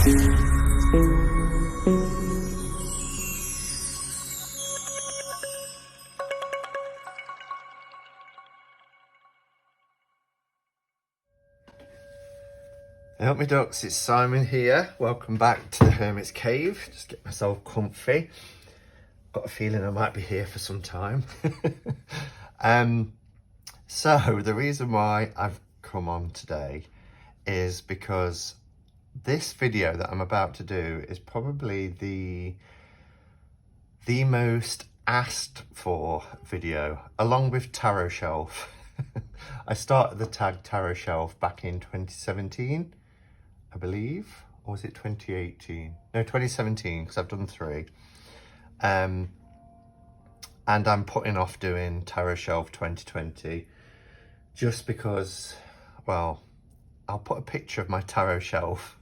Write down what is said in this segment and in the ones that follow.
Help me ducks, it's Simon here. Welcome back to the Hermit's Cave. Just get myself comfy. Got a feeling I might be here for some time. So the reason why I've come on today is because this video that I'm about to do is probably the most asked for video, along with Tarot Shelf. I started the tag Tarot Shelf back in 2017. I believe, or was it 2018? No, 2017, because I've done 3. And I'm putting off doing Tarot Shelf 2020 just because, well, I'll put a picture of my Tarot Shelf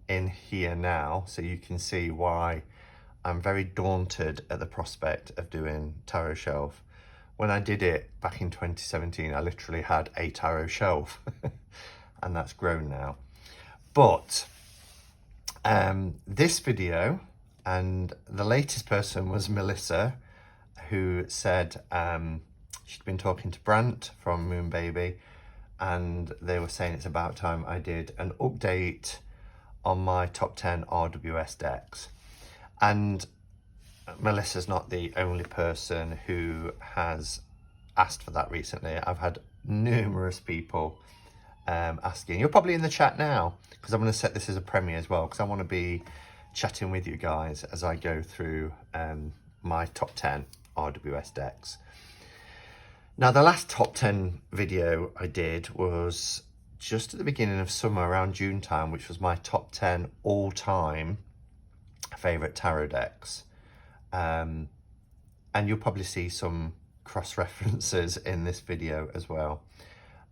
in here now so you can see why I'm very daunted at the prospect of doing Tarot Shelf. When I did it back in 2017, I literally had a Tarot Shelf and that's grown now. But this video, and the latest person was Melissa, who said she'd been talking to Brant from Moon Baby, and they were saying it's about time I did an update on my top 10 RWS decks. And Melissa's not the only person who has asked for that recently. I've had numerous people asking. You're probably in the chat now, because I'm going to set this as a premiere as well, because I want to be chatting with you guys as I go through my top 10 RWS decks. Now, the last top 10 video I did was just at the beginning of summer, around June time, which was my top 10 all-time favourite tarot decks. And you'll probably see some cross-references in this video as well.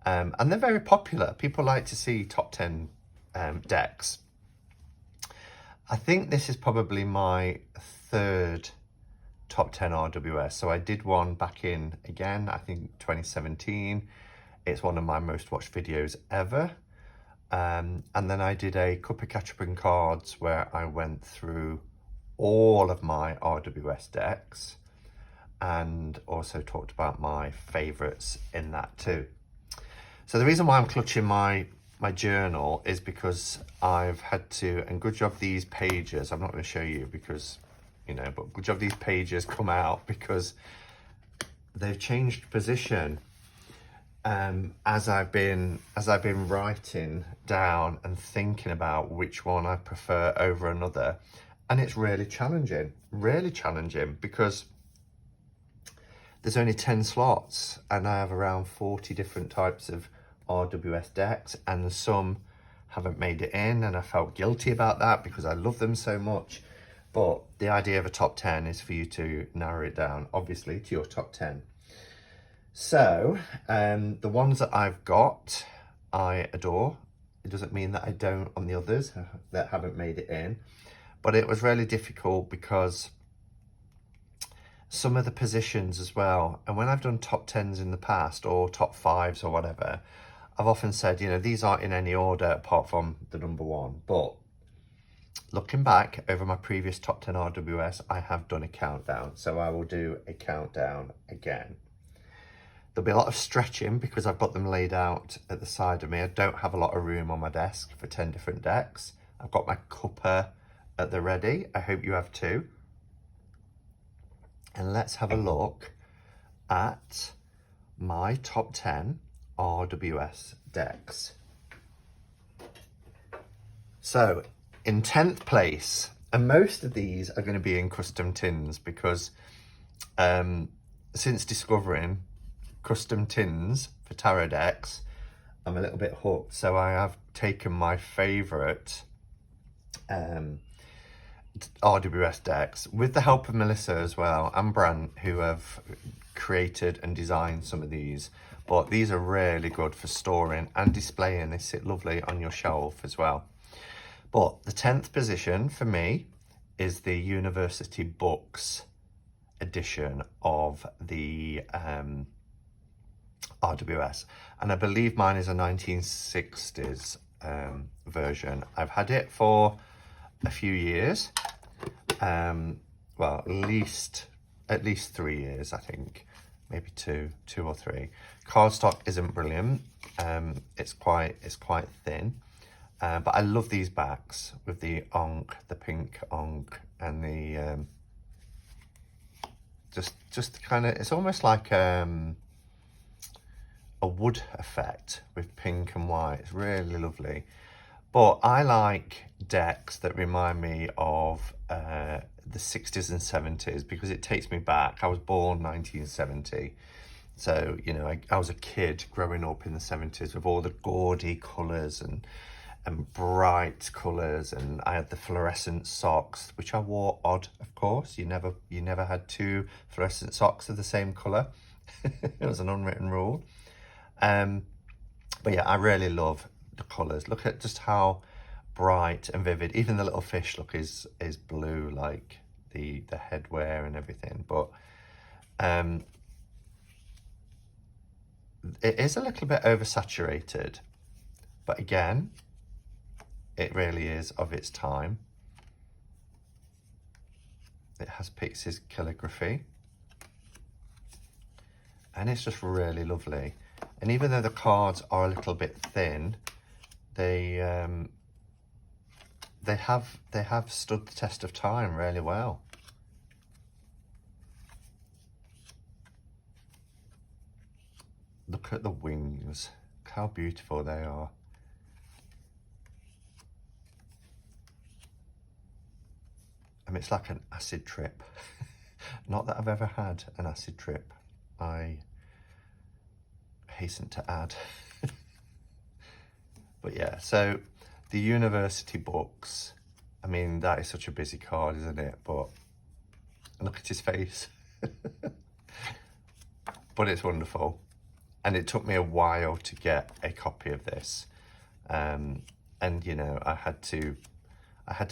And they're very popular. People like to see top 10 decks. I think this is probably my 3rd top 10 RWS. So I did one back in, again, I think 2017. It's one of my most watched videos ever. And then I did a Cup of Ketchup and Cards where I went through all of my RWS decks and also talked about my favourites in that too. So the reason why I'm clutching my journal is because I've had to, and good job these pages, I'm not going to show you because, you know, but good job these pages come out because they've changed position as I've been writing down and thinking about which one I prefer over another. And it's really challenging because there's only 10 slots and I have around 40 different types of RWS decks, and some haven't made it in, and I felt guilty about that because I love them so much. But the idea of a top 10 is for you to narrow it down, obviously, to your top 10. So the ones that I've got, I adore. It doesn't mean that I don't on the others that haven't made it in, but it was really difficult because some of the positions as well, and when I've done top 10s in the past or top 5s or whatever, I've often said, you know, these aren't in any order apart from the number 1. But looking back over my previous top 10 RWS, I have done a countdown, so I will do a countdown again. There'll be a lot of stretching because I've got them laid out at the side of me. I don't have a lot of room on my desk for 10 different decks. I've got my cuppa at the ready. I hope you have too. And let's have a look at my top 10 RWS decks. So in 10th place, and most of these are going to be in custom tins because since discovering custom tins for tarot decks, I'm a little bit hooked. So I have taken my favourite RWS decks with the help of Melissa as well and Brant, who have created and designed some of these, but these are really good for storing and displaying. They sit lovely on your shelf as well. But the 10th position for me is the University Books edition of the RWS, and I believe mine is a 1960s version. I've had it for a few years. Well, at least 3 years, I think, maybe two or three. Cardstock isn't brilliant. It's quite thin, but I love these backs with the onk, the pink onk, and the just kind of, it's almost like a wood effect with pink and white. It's really lovely. But I like decks that remind me of the 60s and 70s because it takes me back. I was born 1970. So, you know, I was a kid growing up in the 70s with all the gaudy colours and bright colours, and I had the fluorescent socks, which I wore odd, of course. You never had two fluorescent socks of the same colour. It was an unwritten rule. But yeah, I really love the colours. Look at just how bright and vivid. Even the little fish look is blue, like the headwear and everything. But it is a little bit oversaturated. But again, it really is of its time. It has Pixies calligraphy. And it's just really lovely. And even though the cards are a little bit thin, they have stood the test of time really well. Look at the wings. Look how beautiful they are. I mean, it's like an acid trip. Not that I've ever had an acid trip, I hasten to add. But yeah, so the university books, I mean, that is such a busy card, isn't it? But look at his face. But it's wonderful. And it took me a while to get a copy of this. And, you know, I had to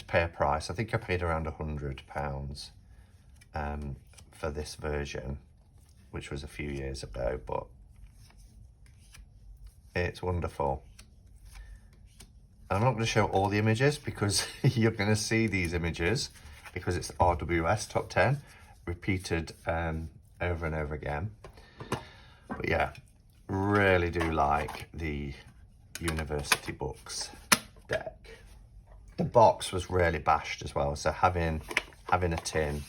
pay a price. I think I paid around £100 for this version, which was a few years ago, but it's wonderful. I'm not going to show all the images because you're going to see these images because it's RWS top 10 repeated over and over again. But yeah, really do like the university books deck. The box was really bashed as well, so having a tin,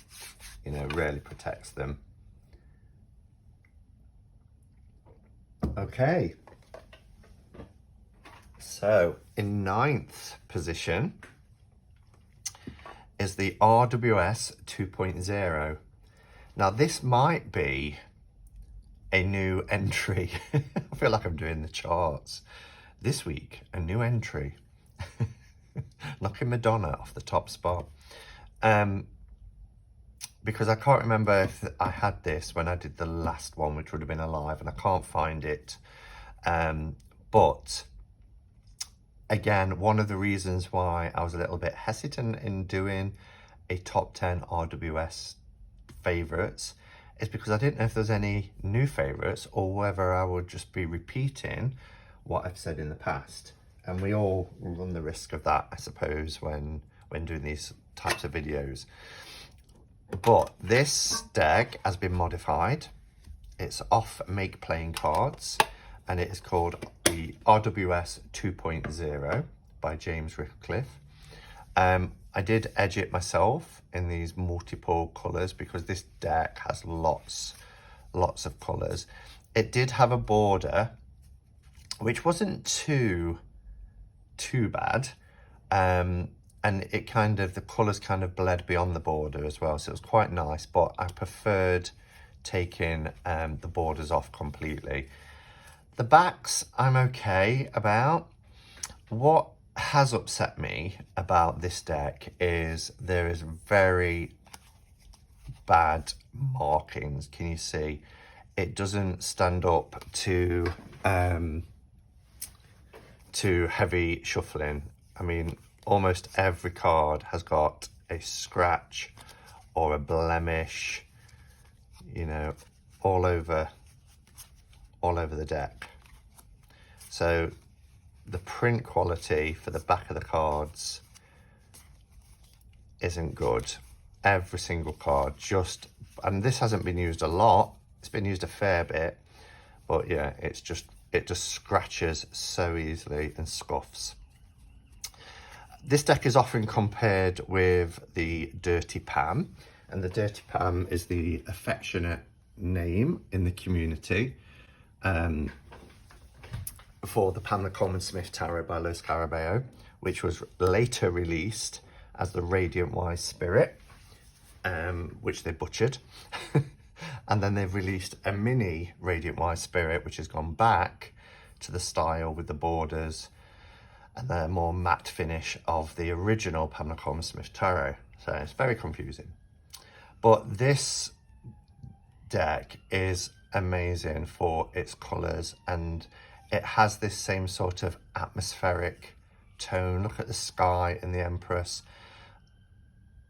you know, really protects them. Okay. So in 9th position is the RWS 2.0. Now this might be a new entry. I feel like I'm doing the charts. This week, a new entry. Knocking Madonna off the top spot. Because I can't remember if I had this when I did the last one, which would have been alive, and I can't find it. But again, one of the reasons why I was a little bit hesitant in doing a top 10 RWS favourites is because I didn't know if there's any new favourites or whether I would just be repeating what I've said in the past. And we all run the risk of that, I suppose, when doing these types of videos. But this deck has been modified. It's off Make Playing Cards, and it is called the RWS 2.0 by James Rickcliffe. I did edge it myself in these multiple colours because this deck has lots of colours. It did have a border, which wasn't too bad. And it kind of, the colours kind of bled beyond the border as well. So it was quite nice, but I preferred taking the borders off completely. The backs I'm okay about. What has upset me about this deck is there is very bad markings. Can you see? It doesn't stand up to heavy shuffling. I mean, almost every card has got a scratch or a blemish, you know, all over the deck. So the print quality for the back of the cards isn't good. Every single card just, and this hasn't been used a lot, it's been used a fair bit, but yeah, it just scratches so easily and scuffs. This deck is often compared with the Dirty Pam, and the Dirty Pam is the affectionate name in the community for the Pamlicorma Smith Tarot by Los Carabeo, which was later released as the Radiant Wise Spirit, which they butchered. And then they've released a mini Radiant Wise Spirit, which has gone back to the style with the borders and the more matte finish of the original Pamlicorma Smith Tarot. So it's very confusing. But this deck is amazing for its colours, and it has this same sort of atmospheric tone. Look at the sky and the Empress.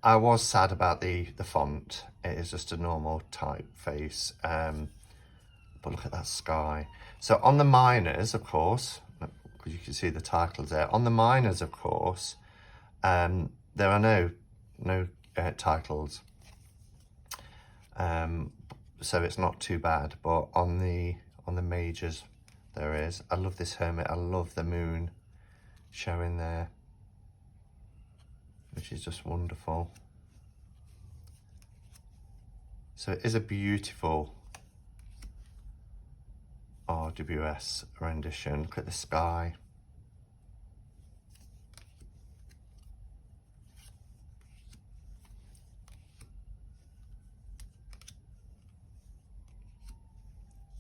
I was sad about the font. It is just a normal typeface, but look at that sky. So on the minors, of course, because you can see the titles there. On the minors, of course, there are no titles, so it's not too bad. But on the majors, there is. I love this Hermit. I love the moon showing there, which is just wonderful. So it is a beautiful RWS rendition. Look at the sky.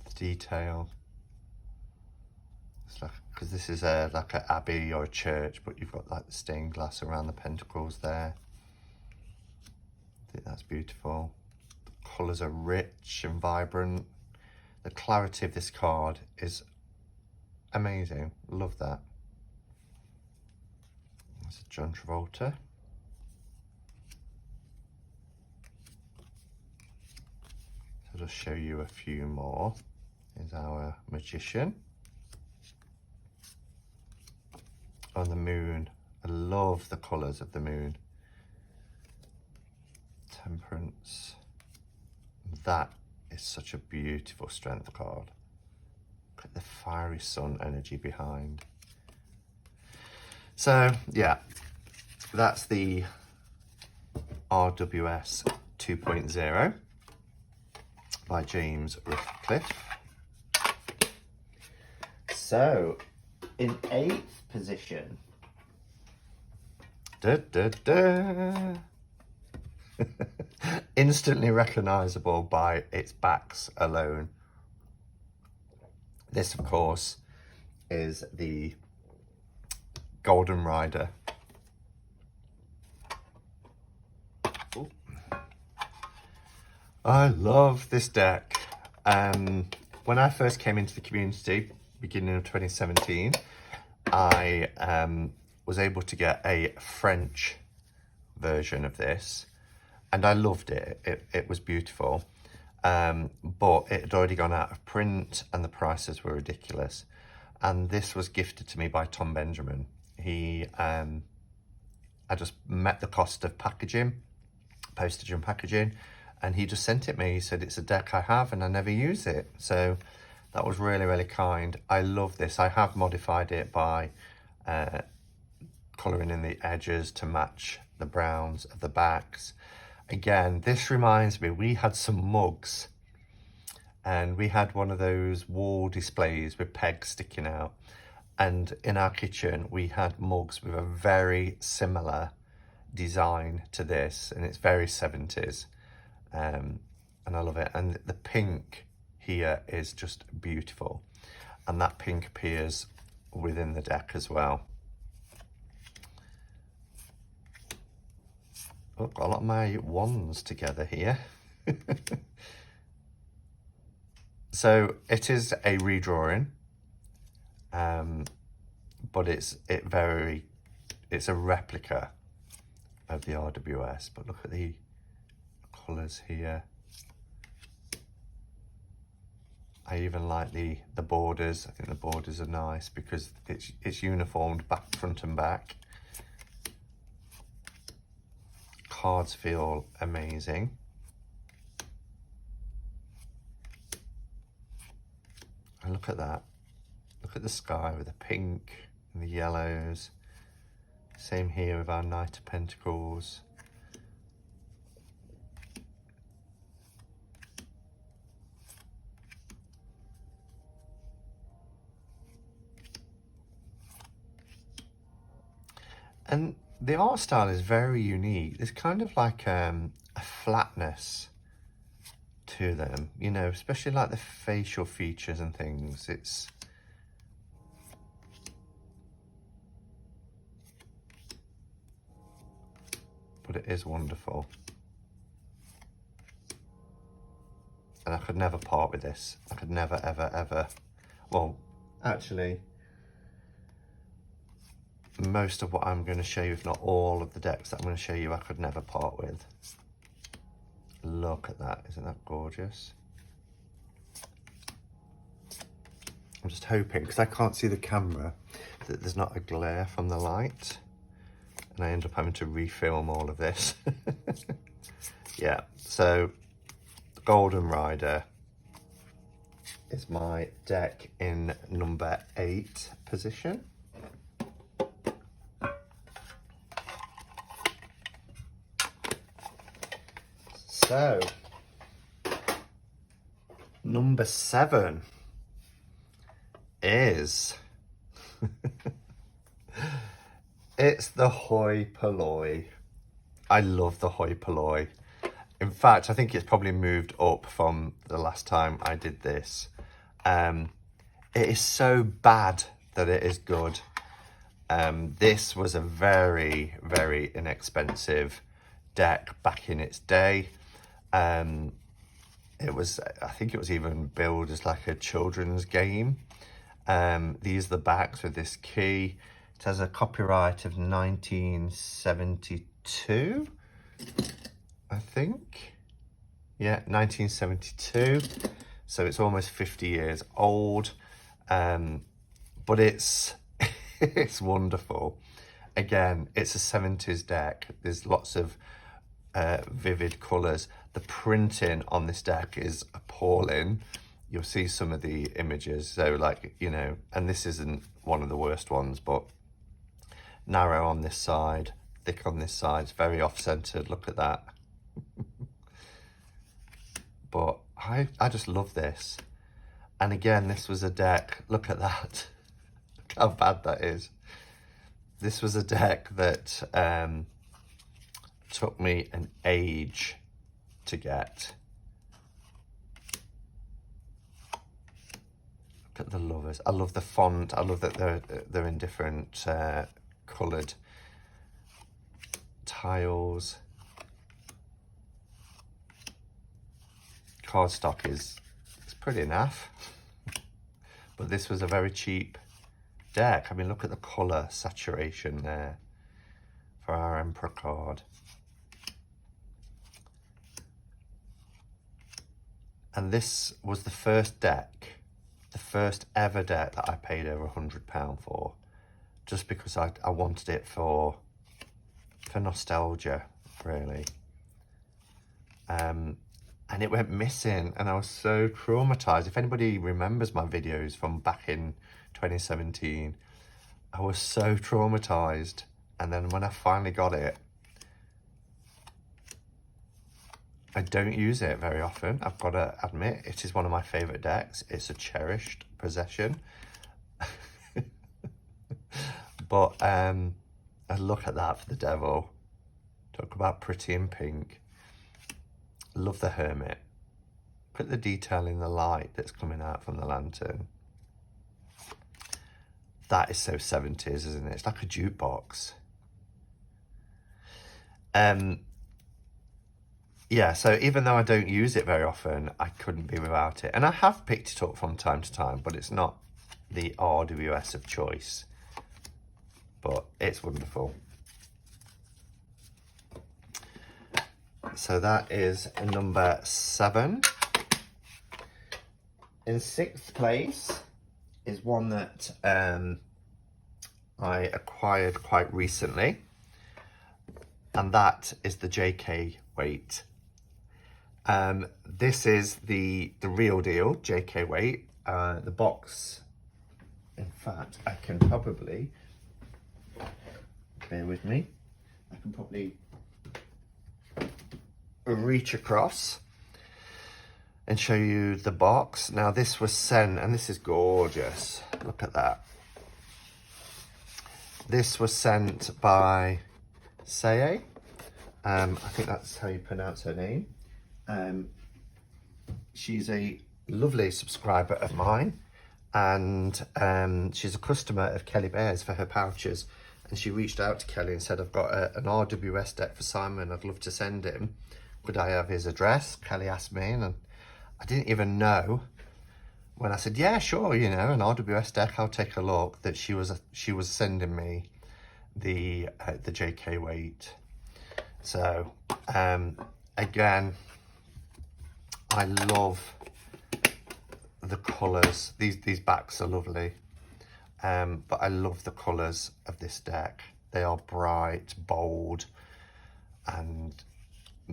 The detail. It's like, because this is like an abbey or a church, but you've got like the stained glass around the pentacles there. I think that's beautiful. The colours are rich and vibrant. The clarity of this card is amazing. Love that. That's John Travolta. So I'll just show you a few more. Here's our Magician. On the moon. I love the colours of the moon. Temperance. That is such a beautiful strength card. Look at the fiery sun energy behind. So yeah, that's the RWS 2.0 by James Ratcliffe. So in 8th position, instantly recognizable by its backs alone. This, of course, is the Golden Rider. Ooh. I love this deck. When I first came into the community, beginning of 2017, I was able to get a French version of this, and I loved it. It was beautiful, but it had already gone out of print and the prices were ridiculous. And this was gifted to me by Tom Benjamin. I just met the cost of packaging, postage and packaging, and he just sent it me. He said, it's a deck I have and I never use it. So that was really, really kind. I love this. I have modified it by colouring in the edges to match the browns of the backs. Again, this reminds me, we had some mugs and we had one of those wall displays with pegs sticking out. And in our kitchen, we had mugs with a very similar design to this, and it's very 70s. And I love it. And the pink here is just beautiful. And that pink appears within the deck as well. Oh, got a lot of my wands together here. So it is a redrawing, but it's a replica of the RWS. But look at the colours here. I even like the borders. I think the borders are nice because it's uniformed back, front and back. cards feel amazing. And look at that. Look at the sky with the pink and the yellows. Same here with our Knight of Pentacles. And the art style is very unique. There's kind of like a flatness to them, you know, especially like the facial features and things. But it is wonderful. And I could never part with this. I could never, ever, ever. Well, actually, most of what I'm going to show you, if not all of the decks that I'm going to show you, I could never part with. Look at that. Isn't that gorgeous? I'm just hoping, because I can't see the camera, that there's not a glare from the light. And I end up having to refilm all of this. Yeah, so the Golden Rider is my deck in number 8 position. So, number 7 is it's the Hoi Polloi. I love the Hoi Polloi. In fact, I think it's probably moved up from the last time I did this. It is so bad that it is good. This was a very, very inexpensive deck back in its day. It was, I think it was even billed as like a children's game. These are the backs with this key. It has a copyright of 1972, I think. Yeah, 1972. So it's almost 50 years old. But it's it's wonderful. Again, it's a 70s deck. There's lots of vivid colours. The printing on this deck is appalling. You'll see some of the images. So like, you know, and this isn't one of the worst ones, but narrow on this side, thick on this side. It's very off-centered. Look at that. But I just love this. And again, this was a deck. Look at that. Look how bad that is. This was a deck that took me an age to get. Look at the lovers. I love the font. I love that they're in different coloured tiles. Cardstock is pretty enough. But this was a very cheap deck. I mean, look at the colour saturation there for our Emperor card. And this was the first deck, the first ever deck that I paid over £100 for, just because I wanted it for nostalgia, really. And it went missing, and I was so traumatized. If anybody remembers my videos from back in 2017, I was so traumatized. And then when I finally got it, I don't use it very often. I've got to admit, it is one of my favorite decks. It's a cherished possession. But look at that for the devil. Talk about pretty in pink. Love the Hermit. Look at the detail in the light that's coming out from the lantern. That is so 70s, isn't it? It's like a jukebox. Yeah, so even though I don't use it very often, I couldn't be without it. And I have picked it up from time to time, but it's not the RWS of choice. But it's wonderful. So that is number 7. In 6th place is one that I acquired quite recently. and that is the JK weight. This is the real deal, JK weight. The box, in fact, I can probably, bear with me, I can probably reach across and show you the box. Now this was sent, and this is gorgeous, look at that. This was sent by Saye, I think that's how you pronounce her name. She's a lovely subscriber of mine, and she's a customer of Kelly Bear's for her pouches, and she reached out to Kelly and said, I've got an RWS deck for Simon, I'd love to send him. Could I have his address? Kelly asked me, and I didn't even know when I said, yeah, sure, you know, an RWS deck, I'll take a look, that she was sending me the JK weight. So again, I love the colours. These backs are lovely, but I love the colours of this deck. They are bright, bold, and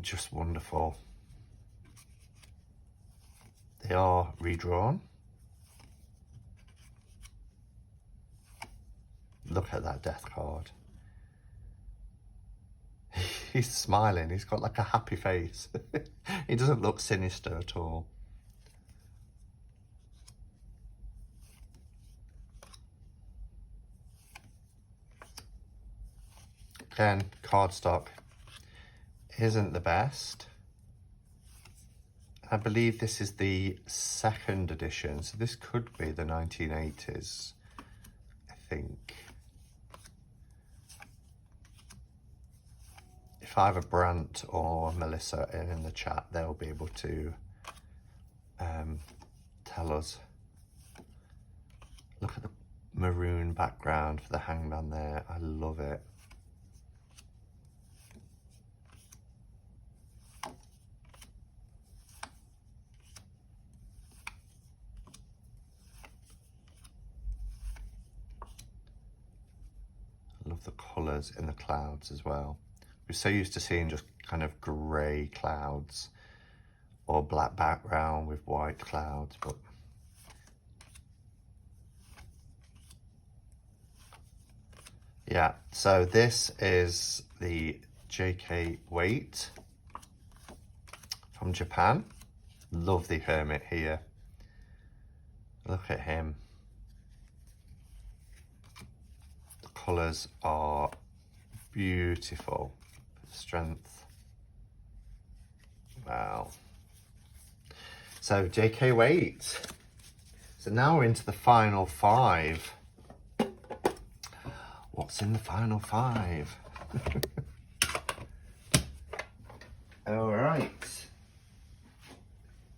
just wonderful. They are redrawn. Look at that death card. He's smiling, he's got like a happy face. He doesn't look sinister at all. Again, cardstock isn't the best. I believe this is the 2nd edition, so this could be the 1980s, I think. If either Brant or Melissa are in the chat, they'll be able to tell us. Look at the maroon background for the hangman there. I love it. I love the colours in the clouds as well. We're so used to seeing just kind of grey clouds or black background with white clouds, but yeah, so this is the JK weight from Japan. Love the Hermit here. Look at him. The colours are beautiful. Strength. Wow. So JK weight. So now we're into the final 5. What's in the final 5? All right.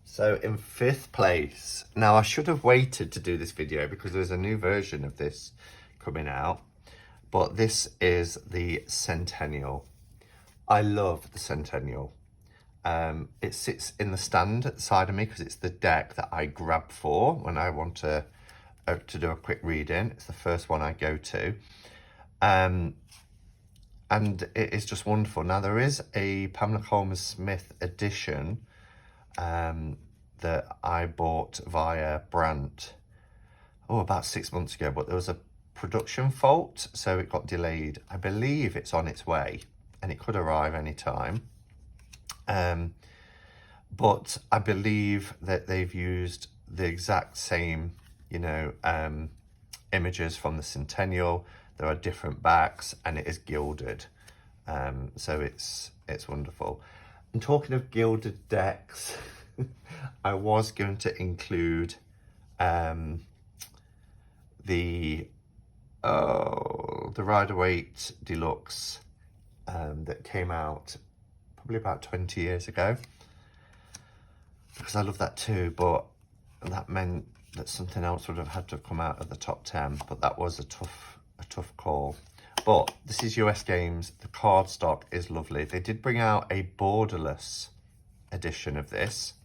So in 5th place. Now I should have waited to do this video because there's a new version of this coming out. But this is the Centennial. I love the Centennial. It sits in the stand at the side of me because it's the deck that I grab for when I want to do a quick reading. It's the first one I go to. And it is just wonderful. Now there is a Pamlicorma Smith edition that I bought via Brant, about 6 months ago, but there was a production fault, so it got delayed. I believe it's on its way and it could arrive any time. But I believe that they've used the exact same, images from the Centennial. There are different backs and it is gilded. So it's wonderful. And talking of gilded decks, I was going to include the Rider-Waite Deluxe that came out probably about 20 years ago, because I love that too, but that meant that something else would have had to have come out of the top 10, but that was a tough call. But this is US Games. The cardstock is lovely. They did bring out a borderless edition of this,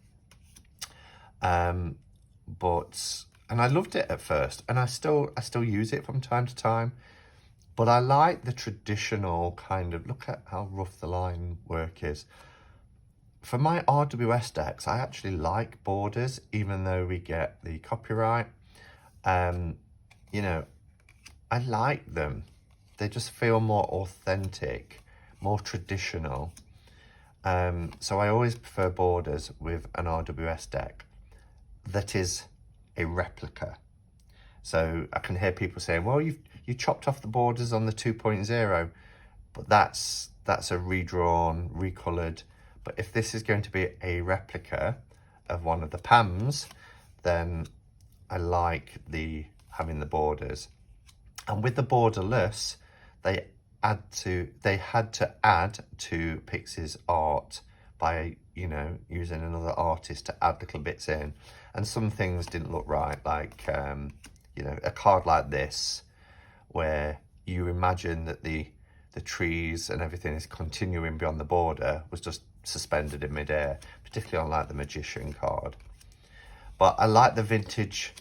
and I loved it at first, and I still use it from time to time. But I like the traditional kind of, look at how rough the line work is. For my RWS decks, I actually like borders, even though we get the copyright. You know, I like them. They just feel more authentic, more traditional. So I always prefer borders with an RWS deck that is a replica. So I can hear people saying, well, you chopped off the borders on the 2.0, but that's a redrawn, recolored. But if this is going to be a replica of one of the Pams, then I like having the borders. And with the borderless, they had to add to Pixie's art by, you know, using another artist to add little bits in. And some things didn't look right, like, you know, a card like this, where you imagine that the trees and everything is continuing beyond the border, was just suspended in midair, particularly on like the Magician card. But I like the vintage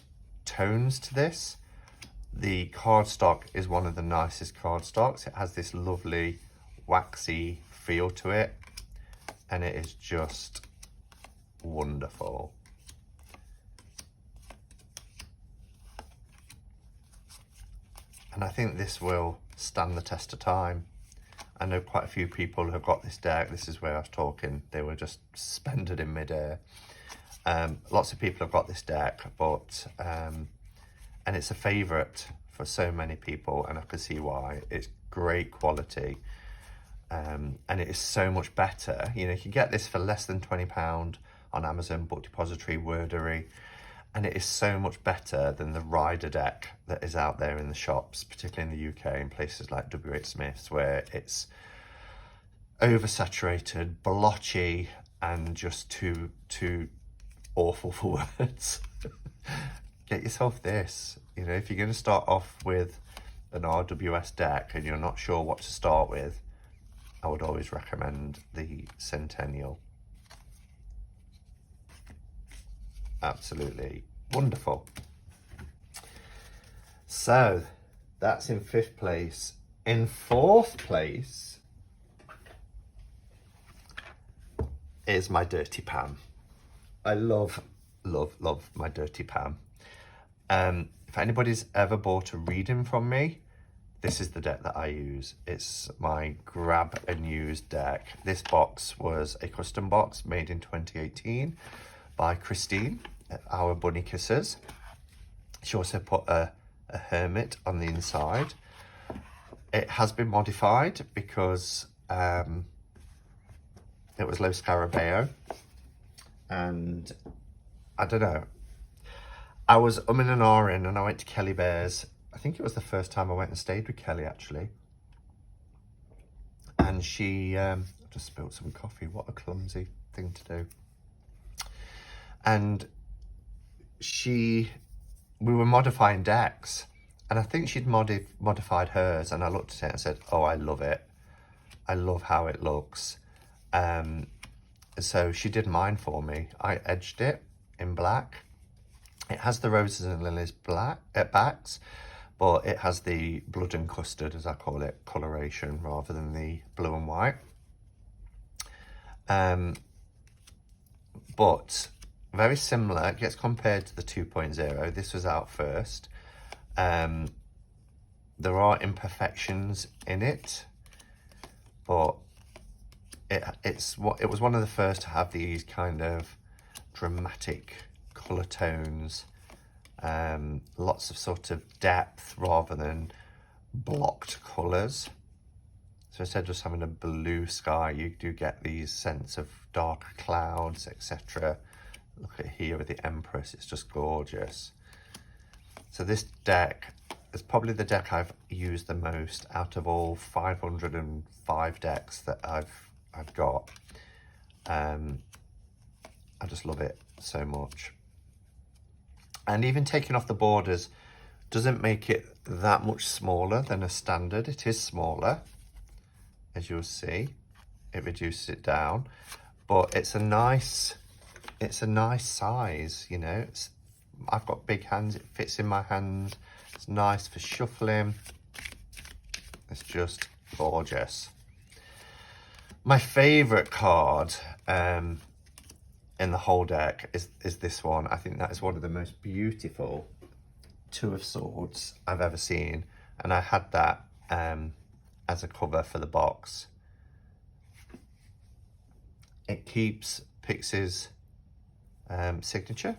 tones to this. The cardstock is one of the nicest cardstocks. It has this lovely waxy feel to it, and it is just wonderful. And I think this will stand the test of time. I know quite a few people who have got this deck. This is where I was talking. They were just suspended in midair. Lots of people have got this deck, but and it's a favourite for so many people, and I can see why. It's great quality, and it is so much better. You know, you can get this for less than £20 on Amazon, Book Depository, Wordery, and it is so much better than the Rider deck that is out there in the shops, particularly in the UK, in places like WH Smith's, where it's oversaturated, blotchy, and just too awful for words. Get yourself this. You know, if you're going to start off with an RWS deck and you're not sure what to start with, I would always recommend the Centennial. Absolutely wonderful. So that's in 5th place. In 4th place is my Dirty Pam. I love my Dirty Pam. If anybody's ever bought a reading from me, this is the deck that I use. It's my grab and use deck. This box was a custom box made in 2018 by Christine at Our Bunny Kisses. She also put a Hermit on the inside. It has been modified because it was low Scarabeo, and I don't know. I was umming and ahhing, and I went to Kelly Bear's. I think it was the first time I went and stayed with Kelly, actually. And she just spilled some coffee. What a clumsy thing to do. And we were modifying decks, and I think she'd modified hers, and I looked at it and said, oh, I love it. I love how it looks. So she did mine for me. I edged it in black. It has the roses and lilies black backs, but it has the blood and custard, as I call it, coloration rather than the blue and white. But very similar. It gets compared to the 2.0. This was out first. There are imperfections in it, but it was one of the first to have these kind of dramatic colour tones, lots of sort of depth rather than blocked colours. So instead of just having a blue sky, you do get these sense of darker clouds, etc. Look at here with the Empress, it's just gorgeous. So this deck is probably the deck I've used the most out of all 505 decks that I've got. I just love it so much. And even taking off the borders doesn't make it that much smaller than a standard. It is smaller, as you'll see. It reduces it down, but it's a nice size, you know. I've got big hands, it fits in my hand. It's nice for shuffling. It's just gorgeous. My favourite card in the whole deck is this one. I think that is one of the most beautiful Two of Swords I've ever seen. And I had that as a cover for the box. It keeps Pixie's signature.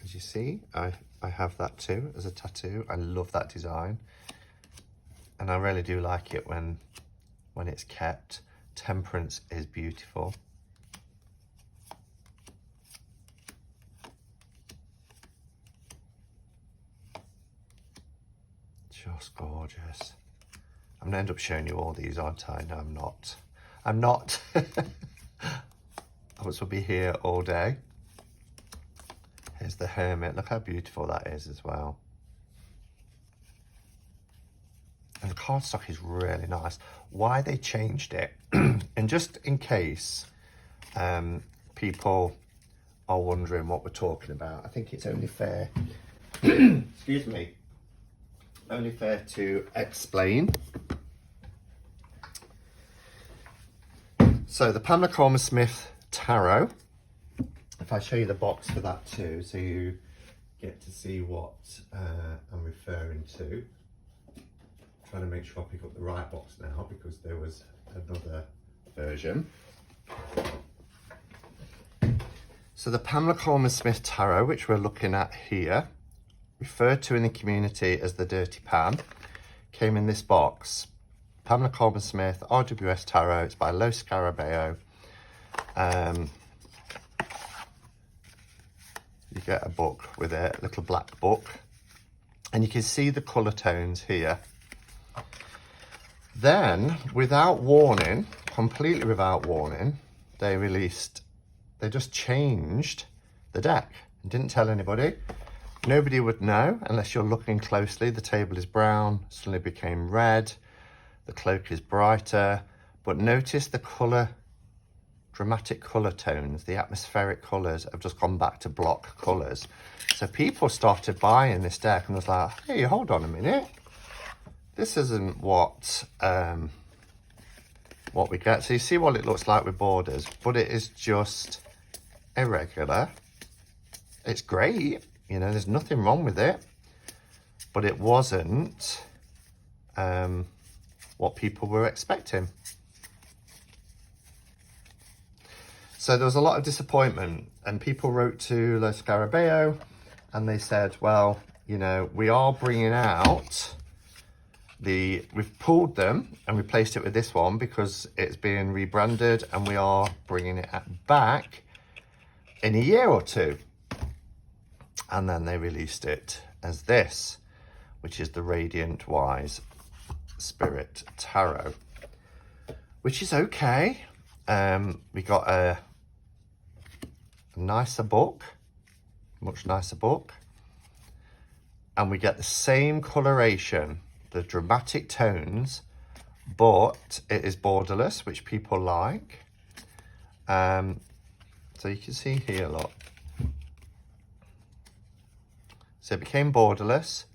As you see, I have that too as a tattoo. I love that design. And I really do like it when it's kept. Temperance is beautiful. Just gorgeous. I'm gonna end up showing you all these, aren't I? No, I'm not. I'm not. I will be here all day. Here's the Hermit. Look how beautiful that is as well. And the cardstock is really nice. Why they changed it, and just in case people are wondering what we're talking about, I think it's only fair, excuse me, only fair to explain. So the Pamlicorma Smith Tarot, if I show you the box for that too, so you get to see what I'm referring to. Trying to make sure I pick up the right box now because there was another version. So the Pamlicorma Smith Tarot, which we're looking at here, referred to in the community as the Dirty Pam, came in this box. Pamlicorma Smith, RWS Tarot. It's by Lo Scarabeo. You get a book with it, a little black book, and you can see the colour tones here. Then, without warning, completely without warning, they just changed the deck and didn't tell anybody. Nobody would know unless you're looking closely. The table is brown, suddenly became red. The cloak is brighter, but notice the colour, dramatic colour tones, the atmospheric colours have just gone back to block colours. So people started buying this deck and was like, hey, hold on a minute. This isn't what we get. So you see what it looks like with borders, but it is just irregular. It's great, you know, there's nothing wrong with it, but it wasn't what people were expecting. So there was a lot of disappointment, and people wrote to Lo Scarabeo and they said, well, you know, we are bringing out we've pulled them and replaced it with this one because it's being rebranded, and we are bringing it back in a year or two. And then they released it as this, which is the Radiant Wise Spirit Tarot, which is okay. We got a nicer book, much nicer book, and we get the same coloration, the dramatic tones, but it is borderless, which people like. So you can see here, look. So it became borderless,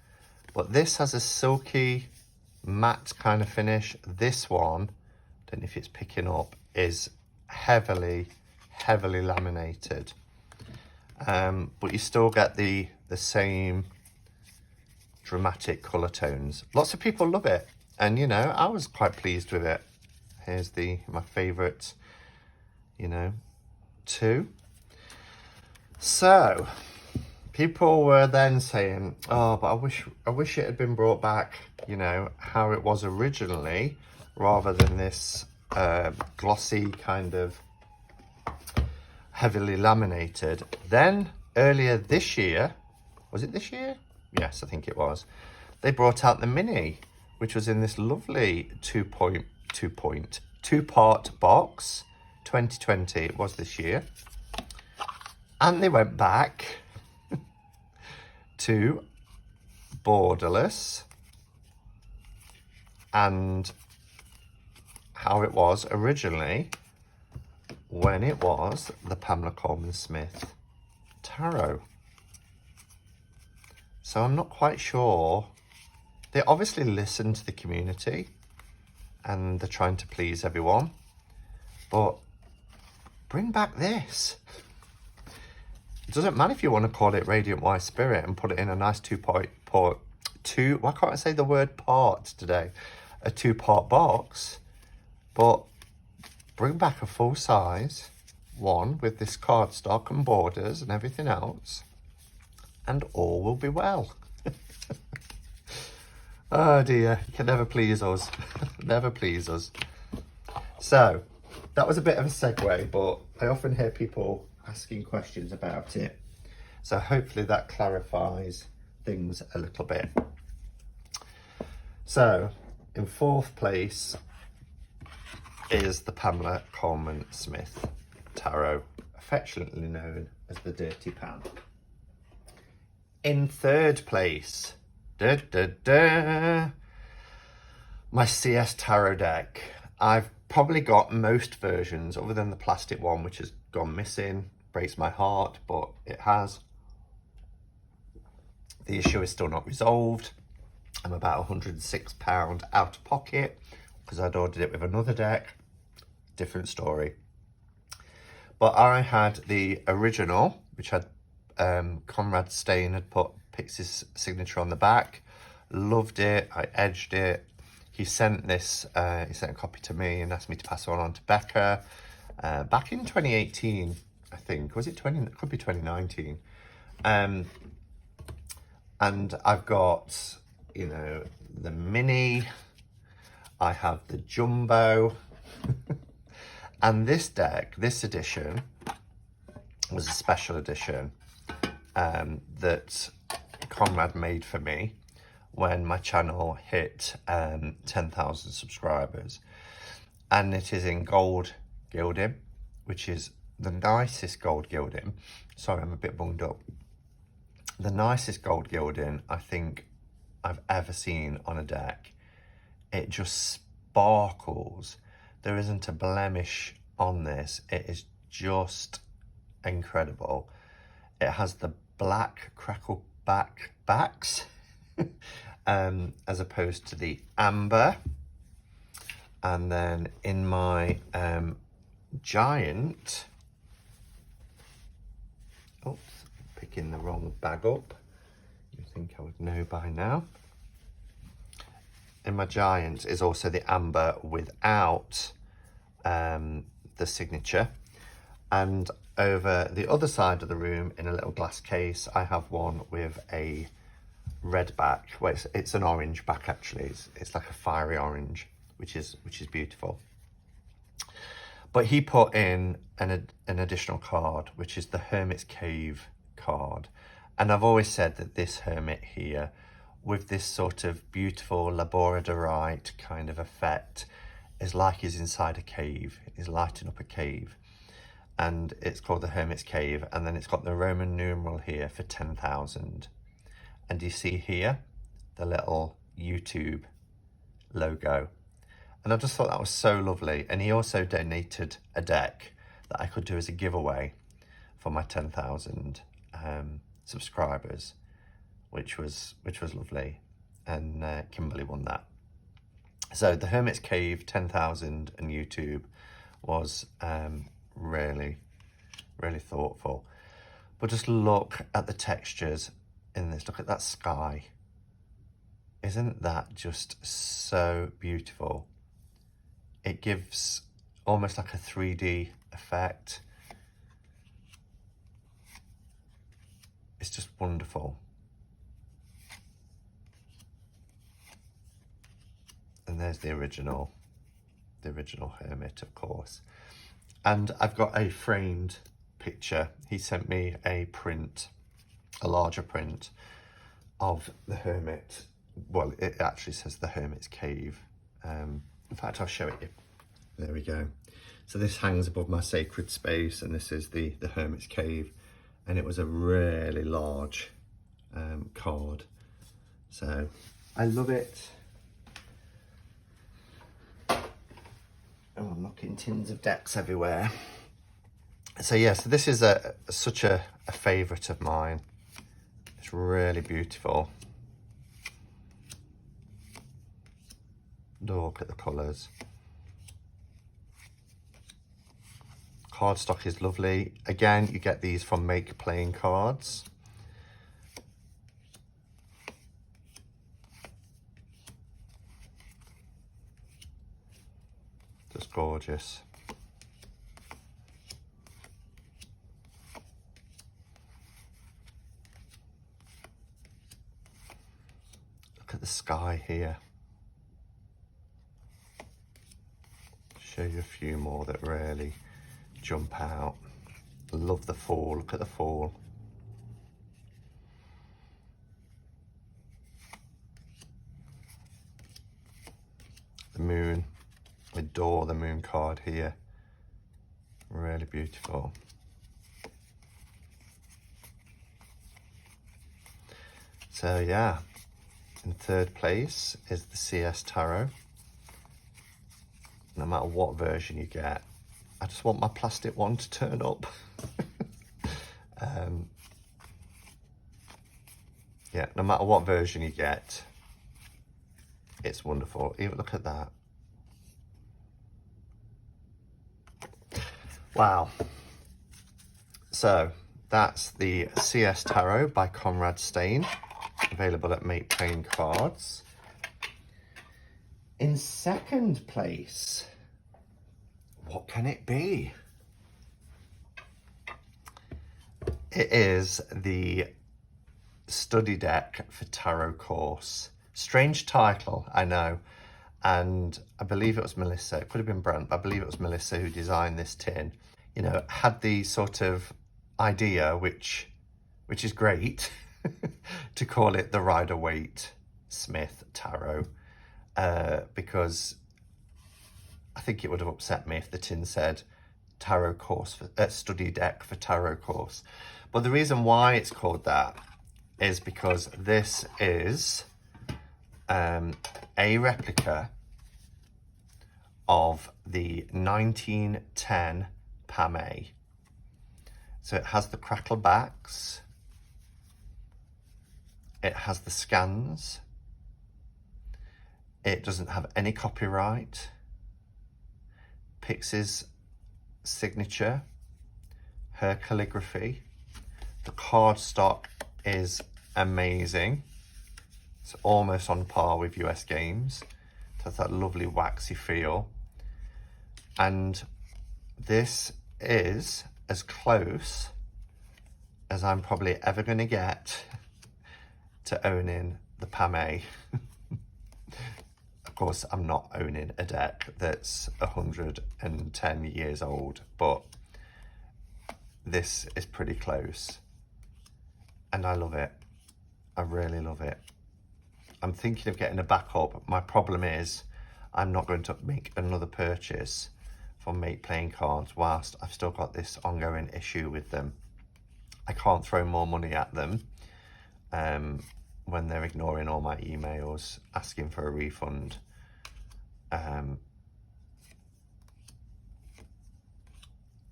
but this has a silky matte kind of finish. This one, don't know if it's picking up, is heavily laminated. But you still get the same dramatic colour tones. Lots of people love it, and you know, I was quite pleased with it. Here's my favourite, you know, two. So people were then saying, oh, but I wish it had been brought back, you know, how it was originally, rather than this glossy kind of heavily laminated. Then earlier this year, was it this year? Yes, I think it was. They brought out the mini, which was in this lovely two-part box. 2020, it was this year. And they went back to borderless and how it was originally when it was the Pamlicorma Smith Tarot. So I'm not quite sure. They obviously listened to the community and they're trying to please everyone. But bring back this. It doesn't matter if you want to call it Radiant White Spirit and put it in a nice why can't I say the word part today? A 2-part box. But bring back a full size one with this cardstock and borders and everything else, and all will be well. Oh dear, you can never please us. Never please us. So that was a bit of a segue, but I often hear people asking questions about it. So hopefully that clarifies things a little bit. So in 4th place is the Pamela Coleman Smith Tarot, affectionately known as the Dirty Pam. In 3rd place, my CS Tarot deck. I've probably got most versions other than the plastic one, which has gone missing. Breaks my heart, but it has. The issue is still not resolved. I'm about £106 out of pocket because I'd ordered it with another deck. Different story. But I had the original, which had Conrad Stain had put Pixie's signature on the back. Loved it. I edged it. He sent this, he sent a copy to me and asked me to pass it on to Becca back in 2018, I think. Was it 20? It could be 2019. And I've got, you know, the mini. I have the jumbo. And this deck, this edition, was a special edition that Conrad made for me when my channel hit 10,000 subscribers. And it is in gold gilding, which is the nicest gold gilding. Sorry, I'm a bit bunged up. The nicest gold gilding I think I've ever seen on a deck. It just sparkles. There isn't a blemish on this. It is just incredible. It has the black crackle backs as opposed to the amber. And then in my giant, oops, picking the wrong bag up. You think I would know by now. In my giant is also the amber without the signature. And over the other side of the room in a little glass case, I have one with a red back. Well, it's an orange back actually. It's like a fiery orange, which is beautiful. But he put in an additional card, which is the Hermit's Cave card. And I've always said that this Hermit here, with this sort of beautiful labradorite kind of effect, is like he's inside a cave. He's lighting up a cave. And it's called the Hermit's Cave. And then it's got the Roman numeral here for 10,000. And you see here, the little YouTube logo. And I just thought that was so lovely. And he also donated a deck that I could do as a giveaway for my 10,000 subscribers, which was lovely. And Kimberly won that. So the Hermit's Cave, 10,000 and YouTube was really, really thoughtful. But just look at the textures in this. Look at that sky. Isn't that just so beautiful? It gives almost like a 3D effect. It's just wonderful. And there's the original Hermit, of course. And I've got a framed picture. He sent me a print, a larger print of the Hermit. Well, it actually says the Hermit's Cave. In fact, I'll show it you. There we go. So this hangs above my sacred space, and this is the Hermit's Cave. And it was a really large card. So I love it. Oh, I'm knocking tins of decks everywhere. So yeah, so this is such a favourite of mine. It's really beautiful. Look at the colours. Cardstock is lovely. Again, you get these from Make Playing Cards. Just gorgeous. Look at the sky here. Show you a few more that really jump out. Love the fall. Look at the fall. The moon. Adore the moon card here. Really beautiful. So yeah, in third place is the CS Tarot. No matter what version you get, I just want my plastic one to turn up. Yeah, no matter what version you get, it's wonderful. Even look at that. Wow. So that's the CS Tarot by Conrad Stein, available at Make Playing Cards. In second place, what can it be? It is the study deck for tarot course. Strange title, I know. And I believe it was Melissa, it could have been Brent, but I believe it was Melissa who designed this tin. You know, had the sort of idea, which is great, to call it the Rider-Waite Smith Tarot, because I think it would have upset me if the tin said tarot course, for, study deck for tarot course. But the reason why it's called that is because this is a replica of the 1910 Pamela. So it has the crackle backs, it has the scans, it doesn't have any copyright, Pixie's signature, her calligraphy. The cardstock is amazing. It's almost on par with US Games. It has that lovely waxy feel. And this is as close as I'm probably ever going to get to owning the Pamela. Of course, I'm not owning a deck that's 110 years old, but this is pretty close. And I love it. I really love it. I'm thinking of getting a backup. My problem is I'm not going to make another purchase from Make Playing Cards whilst I've still got this ongoing issue with them. I can't throw more money at them when they're ignoring all my emails asking for a refund.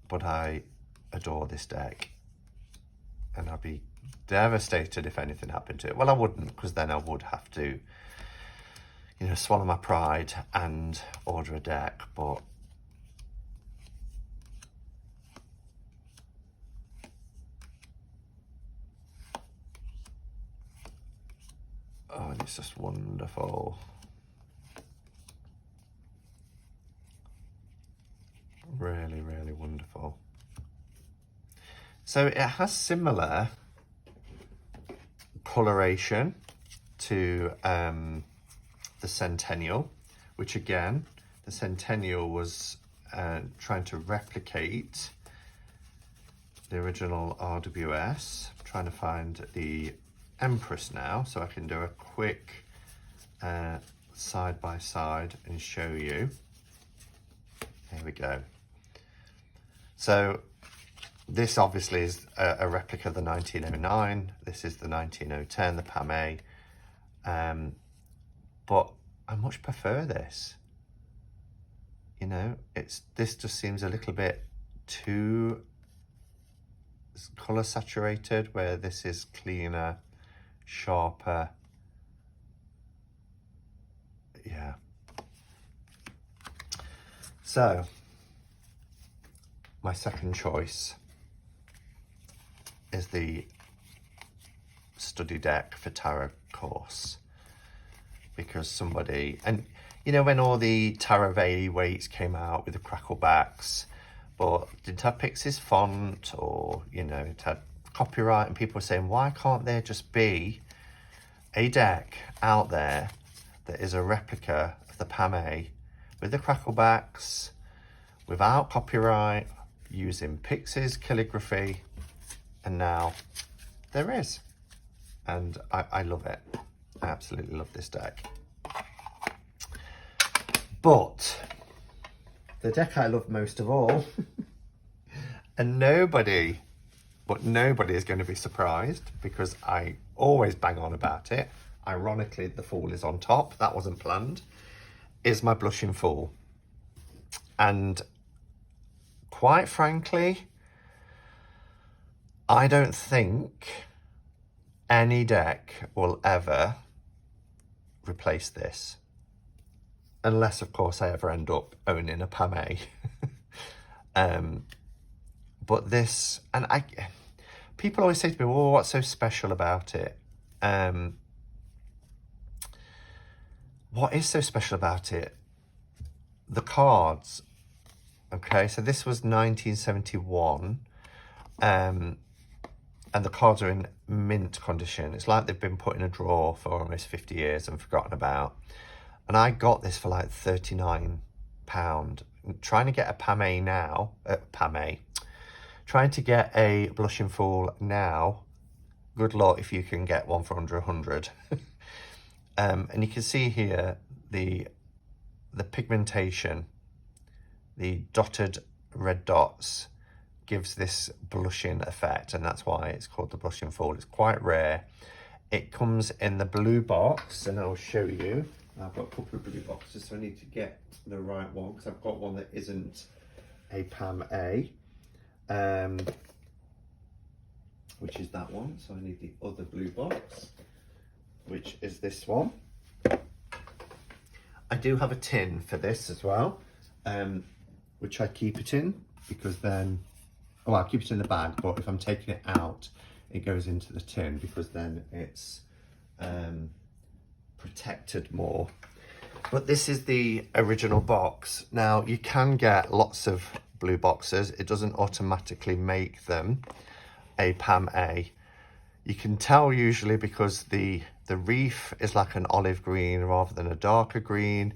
But I adore this deck, and I'd be devastated if anything happened to it. Well, I wouldn't, because then I would have to, you know, swallow my pride and order a deck, but oh, it's just wonderful. Really, really wonderful. So it has similar coloration to the Centennial, which again, the Centennial was trying to replicate the original RWS. I'm trying to find the Empress now, so I can do a quick side by side and show you. Here we go. So this obviously is a replica of the 1909. This is the 1910, the Pamela. But I much prefer this. You know, this just seems a little bit too colour saturated, where this is cleaner, sharper. Yeah, So, my second choice is the study deck for tarot course, because somebody, and you know when all the tarot weights came out with the crackle backs, but didn't have Pixie's font, or you know, it had copyright, and people were saying, why can't there just be a deck out there that is a replica of the Pam with the crackle backs, without copyright, using Pixie's calligraphy? And now there is, and I love it. I absolutely love this deck. But the deck I love most of all, and nobody is going to be surprised because I always bang on about it. Ironically, the Fool is on top. That wasn't planned. Is my Blushing Fool. And quite frankly, I don't think any deck will ever replace this. Unless, of course, I ever end up owning a Pam. But this, and people always say to me, well, what's so special about it? What is so special about it? The cards. Okay, so this was 1971. And the cards are in mint condition. It's like they've been put in a drawer for almost 50 years and forgotten about. And I got this for like £39. Trying to get a Pam now, trying to get a Blushing Fool now, good luck if you can get one for under 100. And you can see here the pigmentation, the dotted red dots gives this blushing effect, and that's why it's called the Blushing Fool. It's quite rare. It comes in the blue box, and I'll show you. I've got a couple of blue boxes, so I need to get the right one, because I've got one that isn't a Pam which is that one. So I need the other blue box, which is this one. I do have a tin for this as well, which I keep it in, because then, oh, I'll keep it in the bag, but if I'm taking it out, it goes into the tin, because then it's protected more. But this is the original box. Now, you can get lots of blue boxes. It doesn't automatically make them a Pam. You can tell usually because the reef is like an olive green rather than a darker green.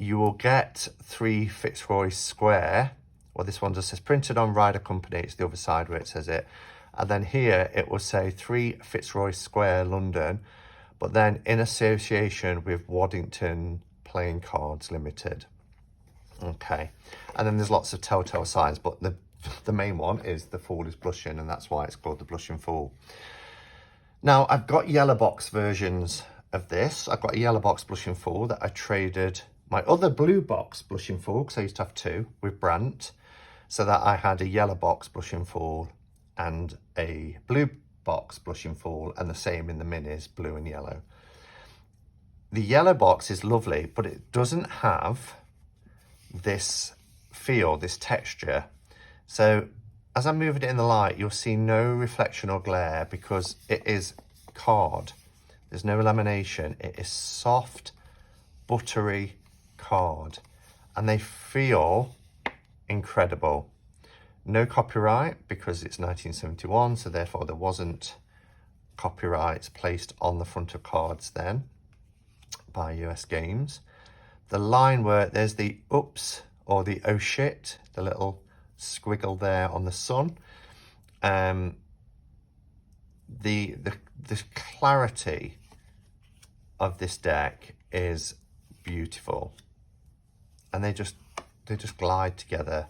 You will get 3 Fitzroy Square. Well, this one just says printed on Rider Company. It's the other side where it says it. And then here it will say 3 Fitzroy Square, London, but then in association with Waddington Playing Cards Limited. Okay. And then there's lots of telltale signs, but the main one is the Fool is blushing, and that's why it's called the Blushing Fool. Now, I've got yellow box versions of this. I've got a yellow box Blushing Fool that I traded my other blue box Blushing Fool, because I used to have 2 with Brandt, so that I had a yellow box Blushing Fool and a blue box Blushing Fool, and the same in the minis, blue and yellow. The yellow box is lovely, but it doesn't have this feel, this texture. So as I'm moving it in the light, you'll see no reflection or glare, because it is card. There's no lamination. It is soft, buttery card, and they feel incredible. No copyright, because it's 1971, so therefore there wasn't copyrights placed on the front of cards then by US Games. The line where there's the oops or the oh shit, the little squiggle there on the sun. The clarity of this deck is beautiful, and they just glide together.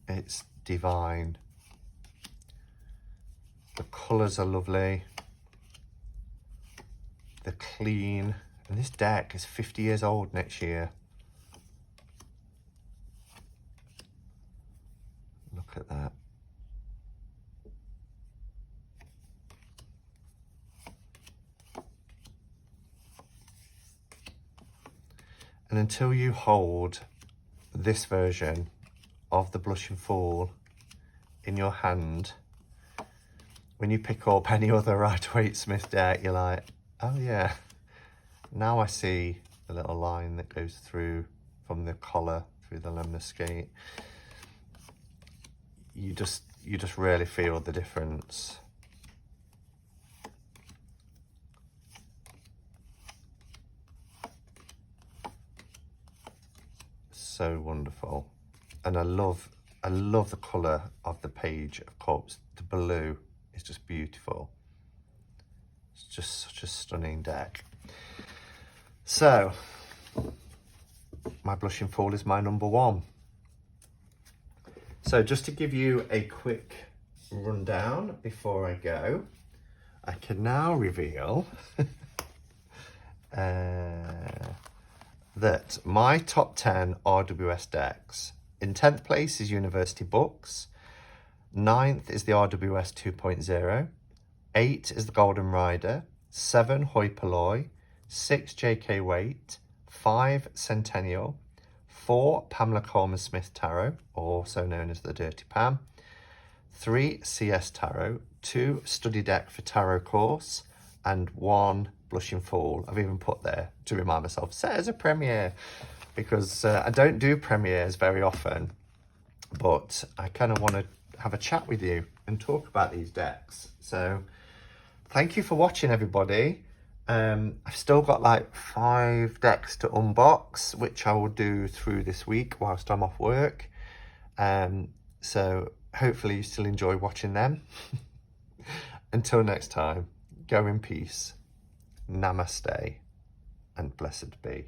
It's divine. The colours are lovely. They're clean. And this deck is 50 years old next year. Look at that. And until you hold this version of the Blushing Fool in your hand, when you pick up any other Rider-Waite-Smith deck, you're like, oh yeah, now I see the little line that goes through from the collar through the lemniscate. You just really feel the difference. So wonderful. And I love the colour of the Page of Cups. The blue is just beautiful. It's just such a stunning deck. So, my Blushing Fool is my number one. So just to give you a quick rundown before I go, I can now reveal that my top 10 RWS decks. In 10th place is University Books, 9th is the RWS 2.0, 8 is the Golden Rider, 7 Hoi Polloi, 6 JK Waite, 5 Centennial, 4 Pamlicorma Smith Tarot, also known as the Dirty Pam, 3 CS Tarot, 2 Study Deck for Tarot Course, and 1 Blushing Fool. I've even put there to remind myself, set as a premiere, because I don't do premieres very often, but I kind of want to have a chat with you and talk about these decks. So thank you for watching, everybody. I've still got like 5 decks to unbox, which I will do through this week whilst I'm off work. So hopefully you still enjoy watching them. Until next time, go in peace. Namaste and blessed be.